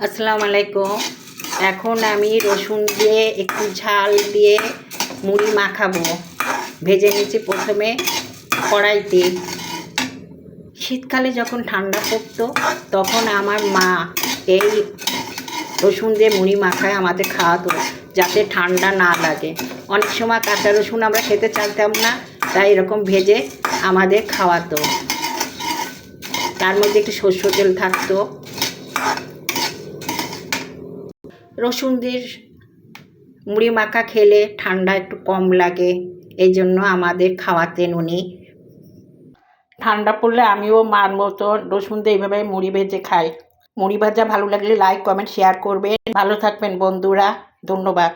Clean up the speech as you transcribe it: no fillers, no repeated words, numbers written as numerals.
আসসালামু আলাইকুম। এখন আমি রসুন দিয়ে একটু ঝাল দিয়ে মুড়ি মাখাবো। ভেজে নিচ্ছি প্রথমে কড়াইতে। শীতকালে যখন ঠান্ডা পড়তো তখন আমার মা এই রসুন দিয়ে মুড়ি মাখায় আমাদের খাওয়াতো, যাতে ঠান্ডা না লাগে। অনেক সময় কাঁচা রসুন আমরা খেতে চাইতাম না, তাই এরকম ভেজে আমাদের খাওয়াতো। তার মধ্যে একটু সরষের তেল থাকতো। রসুন দিয়ে মুড়ি মাখা খেলে ঠান্ডা একটু কম লাগে, এই জন্য আমাদের খাওয়াতেন উনি। ঠান্ডা পড়লে আমিও মার মতো রসুন দিয়ে এইভাবে মুড়ি ভেজে খাই। মুড়ি ভাজা ভালো লাগলে লাইক, কমেন্ট, শেয়ার করবেন। ভালো থাকবেন বন্ধুরা, ধন্যবাদ।